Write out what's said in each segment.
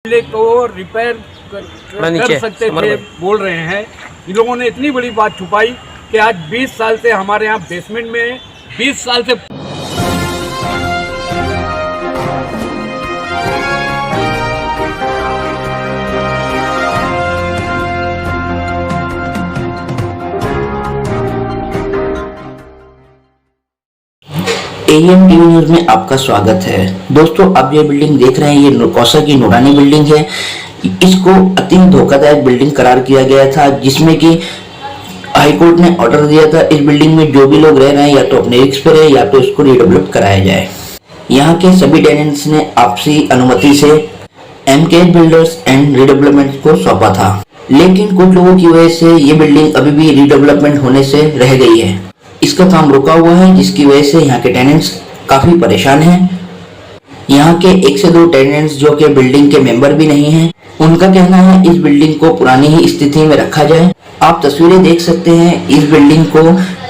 को रिपेयर कर सकते थे बोल रहे हैं। इन लोगों ने इतनी बड़ी बात छुपाई कि आज 20 साल से हमारे यहाँ बेसमेंट में 20 साल से एएम टीवी न्यूज में आपका स्वागत है। दोस्तों, आप ये बिल्डिंग देख रहे हैं, ये कौसा की नूरानी बिल्डिंग है। इसको अति धोखादायक बिल्डिंग करार किया गया था, जिसमें कि हाईकोर्ट ने ऑर्डर दिया था इस बिल्डिंग में जो भी लोग रह रहे हैं या तो अपने रिस्क पे रहे या तो इसको रिडेवलप कराया जाए। यहाँ के सभी टेनेंट्स ने आपसी अनुमति से एमकेएच बिल्डर्स एंड रिडेवलपमेंट को सौंपा था, लेकिन कुछ लोगों की वजह से ये बिल्डिंग अभी भी रिडेवलपमेंट होने से रह गई है। इसका काम रुका हुआ है, जिसकी वजह से यहाँ के टेनेंट्स काफी परेशान हैं। यहाँ के 1 से 2 टेनेंट्स जो कि बिल्डिंग के मेंबर भी नहीं हैं, उनका कहना है इस बिल्डिंग को पुरानी ही स्थिति में रखा जाए। आप तस्वीरें देख सकते हैं, इस बिल्डिंग को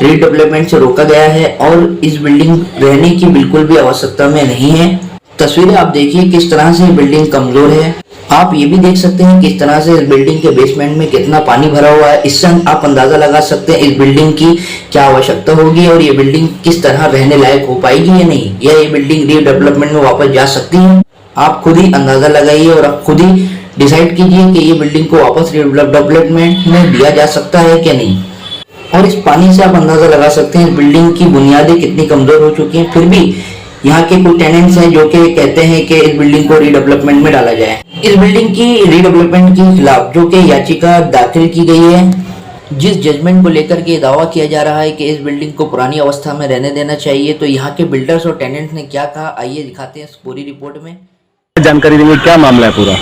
रिडेवलपमेंट से रोका गया है और इस बिल्डिंग रहने की बिल्कुल भी आवश्यकता में नहीं है। तस्वीरें आप देखिए किस तरह से बिल्डिंग कमजोर है। आप ये भी देख सकते हैं किस तरह से इस बिल्डिंग के बेसमेंट में कितना पानी भरा हुआ है। इससे आप अंदाजा लगा सकते हैं इस बिल्डिंग की क्या आवश्यकता होगी और ये बिल्डिंग किस तरह रहने लायक हो पाएगी या नहीं, या ये बिल्डिंग रीडेवलपमेंट में वापस जा सकती है। आप खुद ही अंदाजा लगाइए और आप खुद ही डिसाइड कीजिए कि ये बिल्डिंग को वापस रीडेवलपमेंट में दिया जा सकता है क्या नहीं। और इस पानी से आप अंदाजा लगा सकते हैं इस बिल्डिंग की बुनियादें कितनी कमजोर हो चुकी हैं। फिर भी यहाँ के कुछ टेनेंट्स हैं जो कि कहते हैं कि इस बिल्डिंग को रिडेवलपमेंट में डाला जाए। इस बिल्डिंग की रिडेवलपमेंट के खिलाफ जो कि याचिका दाखिल की गई है, जिस जजमेंट को लेकर के दावा किया जा रहा है कि इस बिल्डिंग को पुरानी अवस्था में रहने देना चाहिए, तो यहाँ के बिल्डर्स और टेनेंट्स ने क्या कहा, आइए दिखाते हैं इस पूरी रिपोर्ट में। जानकारी देंगे, क्या मामला है पूरा?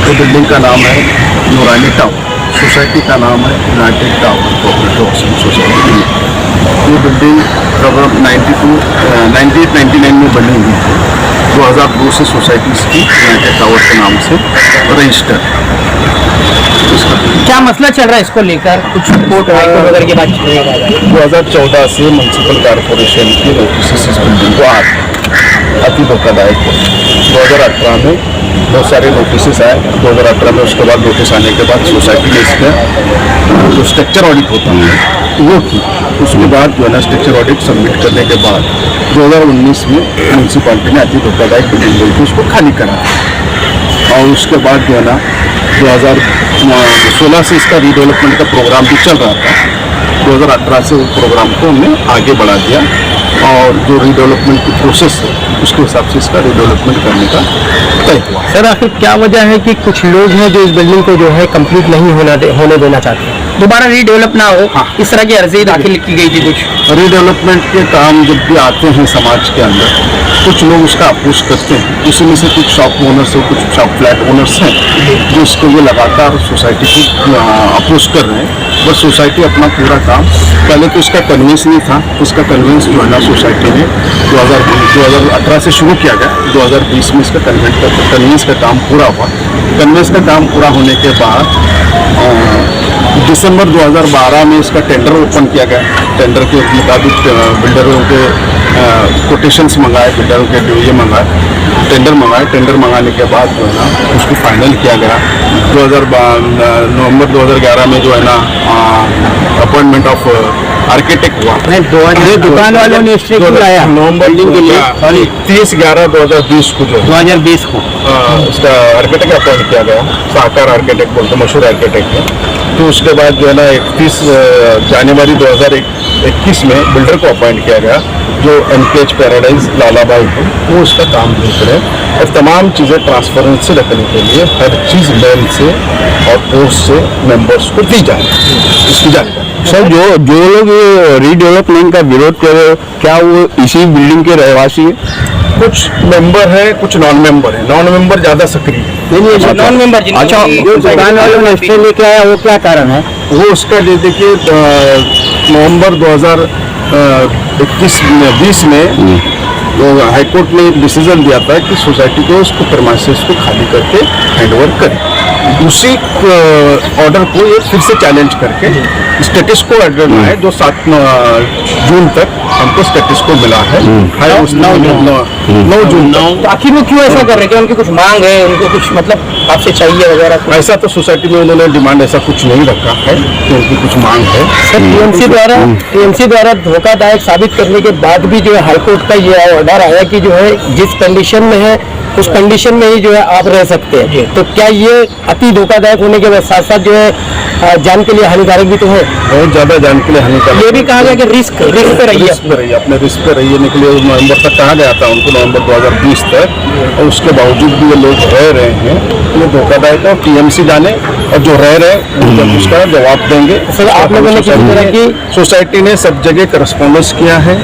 तो बिल्डिंग का नाम है नूरानी टावर, सोसाइटी का नाम है United tower cooperative housing society. ये बिल्डिंग करीब 98-99 में बनी हुई थी। 2002 से सोसाइटी इसकी यूनाइटेड टावर के नाम से रजिस्टर। क्या मसला चल रहा है इसको लेकर? कुछ रिपोर्ट वगैरह के बाद 2014 से म्यूनसिपल कॉरपोरेशन की नोटिस इस बिल्डिंग को अति धोखादायक हो। 2018 में बहुत सारे नोटिस आए। 2018 में उसके बाद नोटिस आने के बाद सोसाइटी ने इसका जो स्ट्रक्चर ऑडिट होता है वो की। उसके बाद जो है ना स्ट्रक्चर ऑडिट सबमिट करने के बाद 2019 में म्यूनसिपालिटी ने अति धोखादायक बिल्डिंग को उसको खाली करा और उसके बाद जो है ना 2016 से इसका रीडेवलपमेंट का प्रोग्राम भी चल रहा था। 2018 से वो प्रोग्राम को हमने आगे बढ़ा दिया और जो रीडेवलपमेंट की प्रोसेस है उसके हिसाब से इसका रीडेवलपमेंट करने का तय हुआ। सर, आखिर क्या वजह है कि कुछ लोग हैं जो इस बिल्डिंग को जो है कंप्लीट नहीं होने देना चाहते हैं, दोबारा रीडेवलप ना हो? हाँ। इस तरह की अर्जी दाखिल की गई थी। कुछ रीडेवलपमेंट के काम जब भी आते हैं समाज के अंदर, कुछ लोग उसका अपोज करते हैं। उसमें से कुछ शॉप ओनर्स और कुछ शॉप फ्लैट ओनर्स हैं जो इसको ये लगातार सोसाइटी को अपोज कर रहे हैं। बस सोसाइटी अपना पूरा काम, पहले तो इसका कन्वेंस नहीं था, उसका कन्वेंस जो है ना सोसाइटी ने 2018 से शुरू किया गया। 2020 में इसका कन्वेंस का काम पूरा हुआ। कन्वेंस का काम पूरा होने के बाद दिसंबर 2012 में इसका टेंडर ओपन किया गया। टेंडर के मुताबिक बिल्डरों के कोटेशंस मंगाए, बिल्डरों के ये मंगाए, टेंडर मंगाए। टेंडर मंगाने के बाद जो है ना उसको फाइनल किया गया। नवंबर 2011 में जो है ना अपॉइंटमेंट ऑफ आर्किटेक्ट हुआ। दुकान वालों ने बुलाया नवंबर के लिए 30/11/2020 को जो 2020 को उसका आर्किटेक्ट अपॉइंट किया गया। साकार आर्किटेक्ट बोलते, मशहूर आर्किटेक्ट है। तो उसके बाद जो है ना 31 जनवरी 2021 में बिल्डर को अपॉइंट किया गया जो एमकेएच पैराडाइज लालाबाई है, वो उसका काम देख रहे हैं। और तमाम चीज़ें ट्रांसपेरेंसी रखने के लिए हर चीज़ मेल से और पोस्ट से मेंबर्स को दी जाए इसकी जानकारी। सर, जो लोग रीडेवलपमेंट का विरोध कर रहे हो, क्या वो इसी बिल्डिंग के रहवासी है? कुछ मेंबर है, कुछ नॉन मेंबर है। नॉन मेंबर ज़्यादा सक्रिय है। Non member. अच्छा, दुकान वालों ने स्टे लेके आया, वो क्या कारण है? वो उसका देखिए नवंबर 2020 में हाईकोर्ट ने डिसीजन दिया था कि सोसाइटी को उसको प्रेमाइसेस को खाली करके हैंडओवर करें। उसी ऑर्डर को ये फिर से चैलेंज करके स्टेटस को ऑर्डर है जो 7 जून तक हमको स्टेटस को मिला है 9 जून तक। तो आखिर वो क्यों ऐसा कर रहे हैं? क्या उनकी कुछ मांग है, उनको कुछ मतलब आपसे चाहिए वगैरह? ऐसा तो सोसाइटी में उन्होंने डिमांड ऐसा कुछ नहीं रखा है कि उनकी कुछ मांग है। सर टीएमसी द्वारा धोखादायक साबित करने के बाद भी जो है हाईकोर्ट का ये ऑर्डर आया कि जो है जिस कंडीशन में है उस कंडीशन में ही जो है आप रह सकते हैं। तो क्या ये अति धोखादायक होने के साथ साथ जो है जान के लिए हानिकारक भी तो है? बहुत ज्यादा जान के लिए हानिकारक। ये भी कहा गया कि रिस्क पे रहिए, अपने रिस्क पे रहिए निकले। नवंबर तक कहा गया था उनको, नवंबर 2020 तक, और उसके बावजूद भी ये लोग रह रहे हैं। ये धोखादायक है। टीएमसी जाने और जो रह रहे हैं उसका जवाब देंगे। सर आप लोगों ने किसी तरह की सोसाइटी ने सब जगह करस्पॉन्डेंस किया है,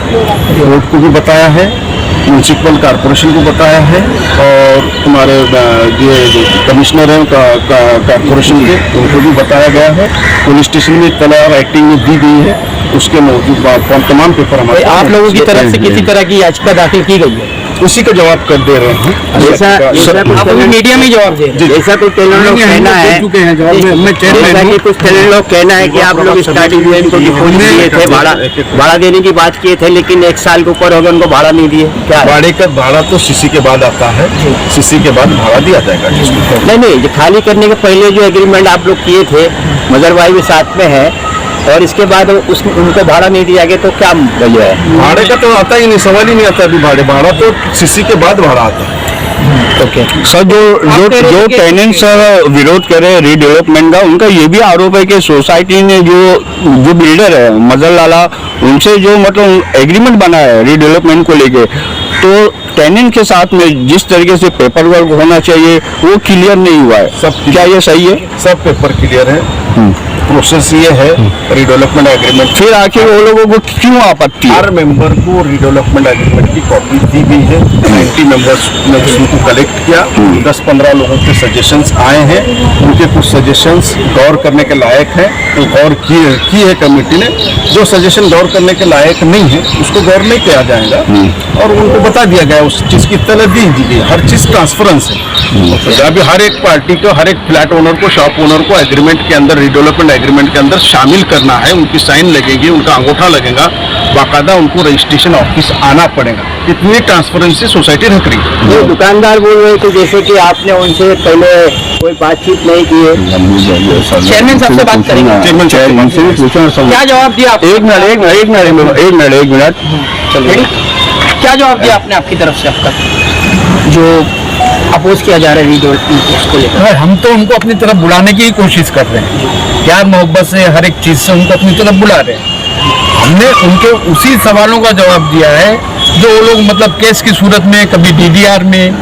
कोर्ट को भी बताया है, म्यूनसिपल कॉर्पोरेशन को बताया है, और तुम्हारे ये कमिश्नर हैं कॉर्पोरेशन के उनको भी बताया गया है। पुलिस स्टेशन में इत्तला राइटिंग में दी गई है, उसके मौजूद तमाम पेपर हमारे आप लोगों की तरफ से किसी तरह की याचिका दाखिल की गई है? उसी का जवाब कर दे रहे हैं। आप अभी मीडिया में जवाब दे रहे हैं। जैसा कुछ टेलर लोग कहना है, जैसा कि कुछ टेलर लोग कहना है कि आप लोग स्टार्टिंग में इनको डिपोजिट दिए थे, भाड़ा देने की बात किए थे, लेकिन 1 साल के ऊपर हो गया उनको भाड़ा नहीं दिए। क्या भाड़े का भाड़ा तो सीसी के बाद आता है, सीसी के बाद भाड़ा दिया जाएगा। नहीं, ये खाली करने के पहले जो एग्रीमेंट आप लोग किए थे, मगर भाई भी साथ में है, और इसके बाद उनको भाड़ा नहीं दिया गया, तो क्या वजह है? भाड़े का तो आता ही नहीं, सवाल ही नहीं आता अभी। भाड़ा तो सीसी के बाद भाड़ा आता है। ओके सर, जो टेनेंट्स विरोध कर रहे हैं रीडेवलपमेंट का, उनका ये भी आरोप है कि सोसाइटी ने जो बिल्डर है मजर लाला, उनसे जो मतलब एग्रीमेंट बना है रीडेवलपमेंट को लेके, तो टेनेंट के साथ में जिस तरीके से पेपर वर्क होना चाहिए वो क्लियर नहीं हुआ है। सब क्या ये सही है? सब पेपर क्लियर है, प्रोसेस ये है रिडेवलपमेंट एग्रीमेंट। फिर आखिर वो लोगों को क्यों आपत्ति है? हर मेंबर को रिडेवलपमेंट एग्रीमेंट की कॉपी दी गई है। 90 मेंबर्स ने उसको कलेक्ट किया। 10-15 लोगों के सजेशंस आए हैं, उनके कुछ सजेशंस गौर करने के लायक हैं, तो गौर की है कमेटी ने। जो सजेशन गौर करने के लायक नहीं है उसको गौर नहीं किया जाएगा, और उनको बता दिया गया उस चीज़ की तलब दी गई। हर चीज़ ट्रांसपेरेंस है। अभी हर एक पार्टी को, हर एक फ्लैट ओनर को, शॉप ओनर को एग्रीमेंट के अंदर, रिडेवलपमेंट एग्रीमेंट के अंदर शामिल करना है। उनकी साइन लगेगी, उनका अंगूठा लगेगा, बाकायदा उनको रजिस्ट्रेशन ऑफिस आना पड़ेगा। इतनी ट्रांसपेरेंसी सोसाइटी रख रही है। ये दुकानदार बोल रहे थे जैसे कि आपने उनसे पहले कोई बातचीत नहीं की है। चेयरमैन साहब से बात करेंगे। चेयरमैन से पूछना सब। क्या जवाब दिया आप? एक मिनट क्या जवाब दिया आपने आपकी तरफ से? आपका जो अपोज किया जा रहा है रीडेवलपमेंट को लेकर, हम तो उनको अपनी तरफ बुलाने की ही कोशिश कर रहे हैं, प्यार मोहब्बत से हर एक चीज़ से उनको अपनी तरफ बुला रहे हैं। हमने उनके उसी सवालों का जवाब दिया है जो वो लोग मतलब केस की सूरत में, कभी डीडीआर में,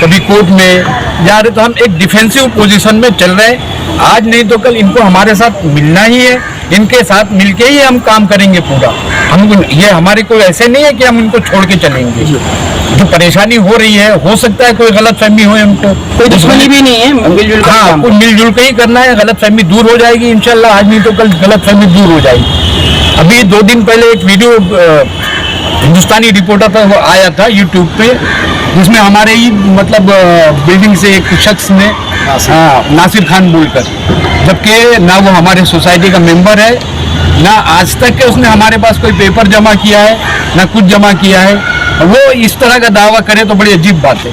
कभी कोर्ट में जा रहे। तो हम एक डिफेंसिव पोजीशन में चल रहे हैं। आज नहीं तो कल इनको हमारे साथ मिलना ही है, इनके साथ मिलके ही हम काम करेंगे पूरा। हम ये हमारे कोई ऐसे नहीं है कि हम इनको छोड़ के चलेंगे। जो परेशानी हो रही है, हो सकता है कोई गलतफहमी हो, उनको कोई दुश्मनी भी नहीं है, मिलजुल कर हाँ, कुछ मिलजुल के ही करना है। गलतफहमी दूर हो जाएगी इंशाल्लाह, आज नहीं तो कल गलतफहमी दूर हो जाएगी। अभी 2 दिन पहले एक वीडियो हिंदुस्तानी रिपोर्टर पर आया था यूट्यूब पे, जिसमें हमारे ही मतलब बिल्डिंग से एक शख्स ने नासिर खान बोलकर, जबकि ना वो हमारे सोसाइटी का मेंबर है, ना आज तक के उसने हमारे पास कोई पेपर जमा किया है, ना कुछ जमा किया है। वो इस तरह का दावा करे तो बड़ी अजीब बात है।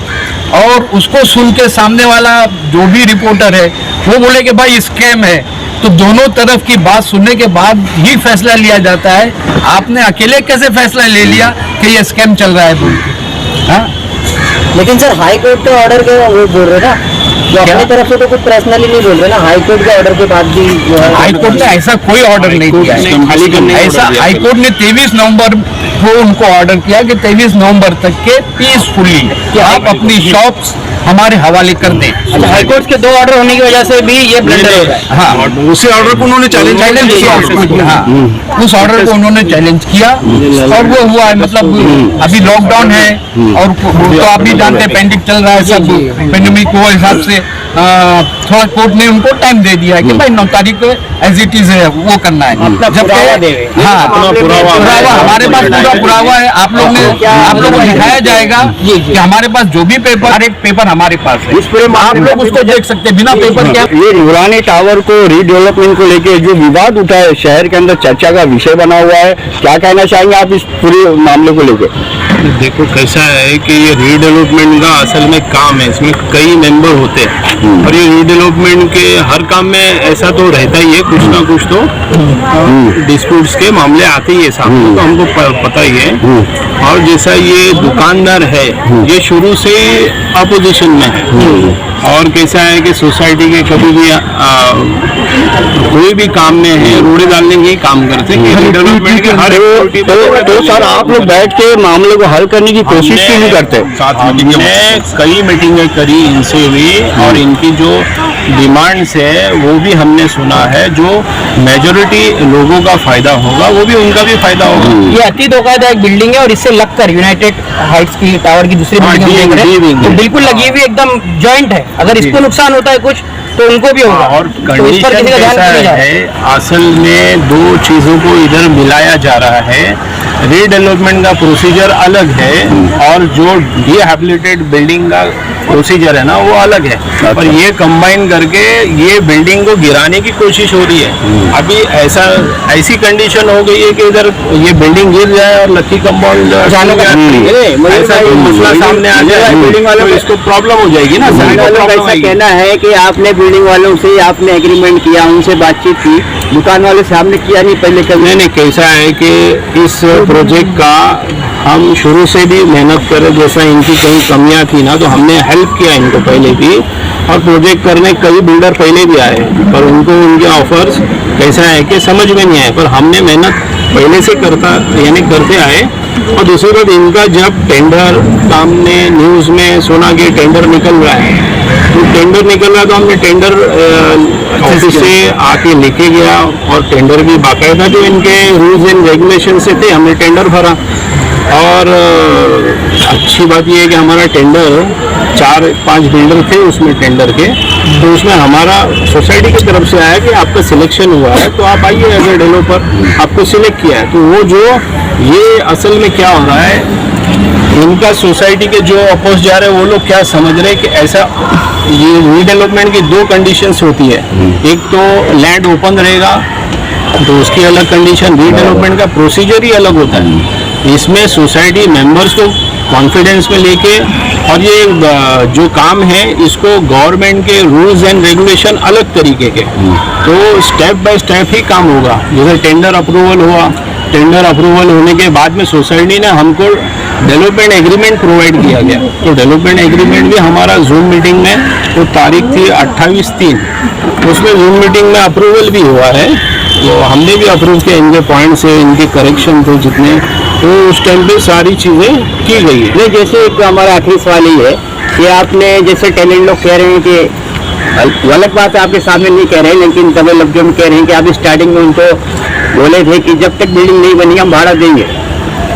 और उसको सुन के सामने वाला जो भी रिपोर्टर है वो बोले कि भाई स्कैम है, तो दोनों तरफ की बात सुनने के बाद ही फैसला लिया जाता है। आपने अकेले कैसे फैसला ले लिया कि ये स्कैम चल रहा है बोल के? हाँ, लेकिन सर हाई कोर्ट के ऑर्डर के वो बोल रहे ना, जो अपनी तरफ से तो कुछ पर्सनली नहीं बोल रहे ना, हाई कोर्ट के ऑर्डर के बाद भी जो है हाई कोर्ट ने ऐसा कोई ऑर्डर नहीं दिया है। ऐसा हाई कोर्ट ने 23 नवंबर को उनको ऑर्डर किया कि 23 नवंबर तक के पीसफुली आप अपनी शॉप्स हमारे हवाले कर दें। अच्छा, हाईकोर्ट के 2 ऑर्डर होने की वजह से भी ये ब्लंडर हो रहा है। हाँ, उसी ऑर्डर को उन्होंने चैलेंज किया। हाँ, उस ऑर्डर को उन्होंने चैलेंज किया और वो हुआ है। मतलब अभी लॉकडाउन है और तो आप भी जानते हैं पेंडिंग चल रहा है, सब पेंडेमिक के हिसाब से थोड़ा कोर्ट ने उनको टाइम दे दिया है कि भाई 9 तारीख को एज इट इज वो करना है। जबकि हाँ, पुरावा हमारे पास पूरा पुरावा है। आप लोग को दिखाया जाएगा कि हमारे पास जो भी पेपर, हर एक पेपर हमारे पास है, आप लोग उसको देख सकते हैं बिना पेपर के। ये नूरानी टावर को रीडेवलपमेंट को लेके जो विवाद उठा है, शहर के अंदर चर्चा का विषय बना हुआ है, क्या कहना चाहेंगे आप इस पूरे मामले को लेके? देखो कैसा है कि ये रीडेवलपमेंट का असल में काम है, इसमें कई मेंबर होते हैं और ये रीडेवलपमेंट के हर काम में ऐसा तो रहता ही है, कुछ ना कुछ तो डिस्प्यूट्स के मामले आते ही है सामने, तो हमको पता ही है। और जैसा ये दुकानदार है, ये शुरू से अपोजिशन में है और कैसा है कि सोसाइटी के कभी भी कोई भी काम में है, रोड़े डालने के काम करते हैं, डेवलपमेंट के हर तो सर आप लोग बैठ के मामले को हल करने की कोशिश क्यों नहीं करते? हमने कई मीटिंगें करी इनसे भी और इनकी जो डिमांड्स है वो भी हमने सुना है, जो मेजोरिटी लोगों का फायदा होगा वो भी उनका भी फायदा होगा। ये अति धोखादायक बिल्डिंग है और इससे लगकर यूनाइटेड हाइट्स की टावर की दूसरी बिल्डिंग तो बिल्कुल लगी हुई एकदम जॉइंट है। अगर इसको नुकसान होता है कुछ तो उनको भी होगा। और कंडीशन कैसा है, असल में दो चीजों को इधर मिलाया जा रहा है। रीडेवलपमेंट का प्रोसीजर अलग है और जो रिहैबिलिटेट बिल्डिंग का प्रोसीजर है ना वो अलग है, और ये कंबाइन करके ये बिल्डिंग को गिराने की कोशिश हो रही है। अभी ऐसी कंडीशन हो गई है कि इधर ये बिल्डिंग गिर जाए और लक्की कंपाउंड ऐसा कोई मसला सामने आ जाए बिल्डिंग वालों को, इसको प्रॉब्लम हो जाएगी ना। ऐसा कहना है कि आपने बिल्डिंग वालों से आपने एग्रीमेंट किया, उनसे बातचीत की, दुकान वाले से आपने किया नहीं पहले कभी? नहीं, कैसा है कि इस प्रोजेक्ट का हम शुरू से भी मेहनत करें, जैसा इनकी कहीं कमियां थी ना तो हमने हेल्प किया इनको पहले भी, और प्रोजेक्ट करने कई बिल्डर पहले भी आए पर उनको उनके ऑफर्स कैसा है कि समझ में नहीं आए, पर हमने मेहनत पहले से करते आए। और दूसरी बात, इनका जब टेंडर सामने न्यूज़ में सुना कि टेंडर निकल रहा है, तो टेंडर निकल रहा तो हमने टेंडर ऑफिस से आके लेके गया और टेंडर भी बाकायदा जो इनके रूल्स एंड रेगुलेशन से थे हमने टेंडर भरा। और अच्छी बात यह है कि हमारा टेंडर 4-5 बिल्डर थे उसमें टेंडर के, तो उसमें हमारा सोसाइटी की तरफ से आया कि आपका सिलेक्शन हुआ है तो आप आइए एज ए डेवलपर, आपको सिलेक्ट किया है। तो वो जो ये असल में क्या हो रहा है, इनका सोसाइटी के जो अपोज जा रहे हैं वो लोग क्या समझ रहे हैं कि ऐसा ये रीडेवलपमेंट की 2 कंडीशंस होती है, एक तो लैंड ओपन रहेगा तो उसकी अलग कंडीशन, रीडेवलपमेंट का प्रोसीजर ही अलग होता है। इसमें सोसाइटी मेंबर्स को कॉन्फिडेंस में लेके और ये जो काम है इसको गवर्नमेंट के रूल्स एंड रेगुलेशन अलग तरीके के, तो स्टेप बाय स्टेप ही काम होगा। जैसे टेंडर अप्रूवल हुआ, टेंडर अप्रूवल होने के बाद में सोसाइटी ने हमको डेवलपमेंट एग्रीमेंट प्रोवाइड किया गया, तो डेवलपमेंट एग्रीमेंट भी हमारा जूम मीटिंग में, वो तारीख थी 28/3, उसमें जूम मीटिंग में अप्रूवल भी हुआ है, तो हमने भी अप्रूव किया इनके पॉइंट से, इनके करेक्शन थे जितने, तो उस टाइम पे सारी चीज़ें की गई है। नहीं, जैसे एक हमारा आखिरी सवाल ही है कि आपने जैसे टेनेंट लोग कह रहे हैं कि गलत बात है, आपके सामने नहीं कह रहे हैं, लेकिन दबे लफ्जों में कह रहे हैं कि आप स्टार्टिंग में उनको बोले थे कि जब तक बिल्डिंग नहीं बनी हम भाड़ा देंगे।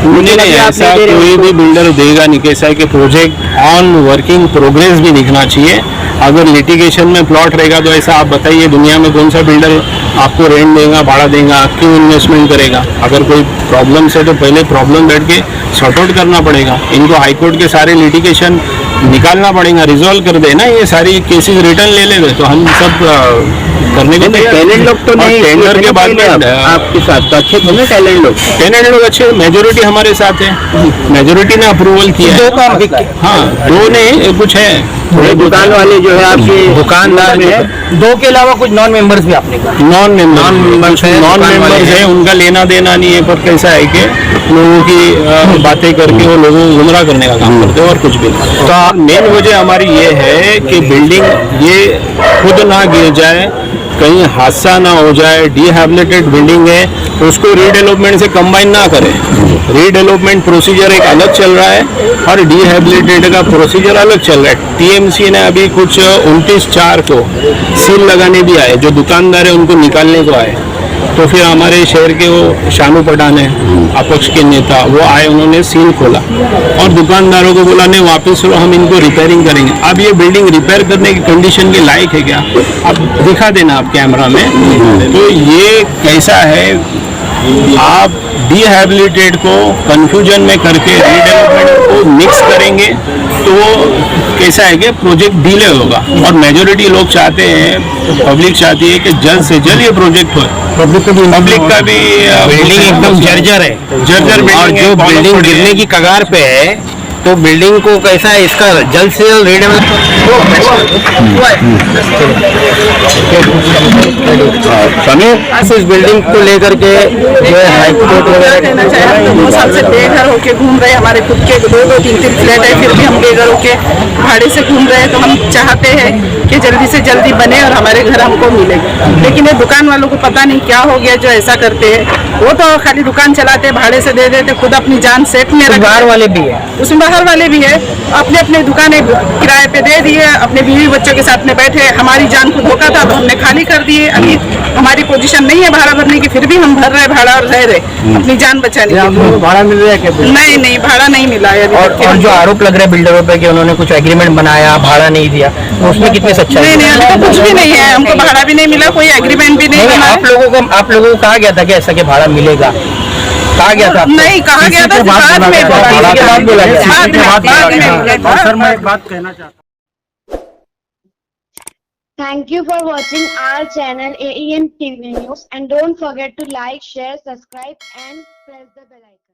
नहीं, ऐसा कोई भी बिल्डर देगा नहीं। कैसा है कि प्रोजेक्ट ऑन वर्किंग प्रोग्रेस भी दिखना चाहिए। अगर लिटिगेशन में प्लॉट रहेगा तो ऐसा आप बताइए दुनिया में कौन सा बिल्डर आपको रेंट देगा, भाड़ा देगा, क्यों इन्वेस्टमेंट करेगा? अगर कोई प्रॉब्लम्स है तो पहले प्रॉब्लम बैठ के सॉर्ट आउट करना पड़ेगा। इनको हाईकोर्ट के सारे लिटिगेशन निकालना पड़ेगा, रिजॉल्व कर देना, ये सारी केसेस रिटर्न ले लेंगे तो हम सब करने को टैलेंट लोग तो नहीं, टेंडर के बाद में आपके साथ तो अच्छे थे ना टैलेंट लोग अच्छे, मेजोरिटी हमारे साथ है, मेजोरिटी ने अप्रूवल किया है। हाँ, 2 ने कुछ है, थोड़े दुकान वाले जो है आपके दुकानदार में 2 के अलावा कुछ नॉन मेंबर्स भी आपने कहा? नॉन मेंबर्स है, उनका लेना देना नहीं है, पर कैसा है कि लोगों की बातें करके वो लोगों को गुमराह करने का काम करते हैं और कुछ भी। तो मेन वजह हमारी ये है कि बिल्डिंग ये खुद ना गिर जाए, कहीं हादसा ना हो जाए, डिहैबिलिटेड बिल्डिंग है, उसको रीडेवलपमेंट से कंबाइन ना करें। रीडेवलपमेंट प्रोसीजर एक अलग चल रहा है और डिहैबिलिटेड का प्रोसीजर अलग चल रहा है। टीएमसी ने अभी कुछ 29/4 को सील लगाने भी आए, जो दुकानदार है उनको निकालने को आए, तो फिर हमारे शहर के वो शानू पठान है अपक्ष के नेता, वो आए, उन्होंने सील खोला और दुकानदारों को बोला नहीं वापस लो, हम इनको रिपेयरिंग करेंगे। अब ये बिल्डिंग रिपेयर करने की कंडीशन के लायक है क्या? अब दिखा देना आप कैमरा में। तो ये कैसा है, आप डिहैबिलिटेट को कंफ्यूजन में करके रीडेवलपमेंट को मिक्स करेंगे तो कैसा है कि प्रोजेक्ट डिले होगा। और मेजोरिटी लोग चाहते हैं, पब्लिक चाहती है कि जल्द से जल्द ये प्रोजेक्ट हो। पब्लिक का भी बिल्डिंग एकदम जर्जर है, जर्जर और जो बिल्डिंग गिरने की कगार पे है, तो बिल्डिंग को कैसा है, इसका जल्द से जल्द इस बिल्डिंग को लेकर के जो है हाईकोर्ट वगैरह कहना चाहे हम 2 साल से बेघर होके घूम रहे हैं। हमारे खुद के 2-2, 3-3 फ्लैट है, फिर भी हम बेघर होके भाड़े से घूम रहे हैं। तो हम चाहते हैं कि जल्दी से जल्दी बने और हमारे घर हमको मिले। लेकिन ये दुकान वालों को पता नहीं क्या हो गया जो ऐसा करते हैं। वो तो खाली दुकान चलाते, भाड़े से दे देते, खुद अपनी जान सेट में रखते। बाहर वाले भी है, उसमें बाहर वाले भी है, अपने अपने दुकानें किराए पे दे दिए, अपने बीवी बच्चों के साथ में बैठे। हमारी जान को धोखा था तो हमने खाली कर दिए। अभी हमारी पोजीशन नहीं है भाड़ा भरने की, फिर भी हम भर रहे भाड़ा और रह रहे अपनी जान बचाने के लिए। भाड़ा मिल रहा है क्या? नहीं, भाड़ा नहीं मिला है अभी और तक। जो आरोप लग रहे हैं बिल्डरों पे कि उन्होंने कुछ एग्रीमेंट बनाया, भाड़ा नहीं दिया, तो उसमें कितनी सच्चाई है? नहीं, अभी तो कुछ भी नहीं है। हमको भाड़ा भी नहीं मिला, कोई एग्रीमेंट भी नहीं बना है। आप लोगों को कहा गया था कि ऐसा कि भाड़ा मिलेगा, कहा गया था? नहीं कहा गया था, बाद में बोला गया। सर मैं एक बात कहना चाहता हूँ। Thank you for watching our channel AEN TV News, and don't forget to like, share, subscribe and press the bell icon.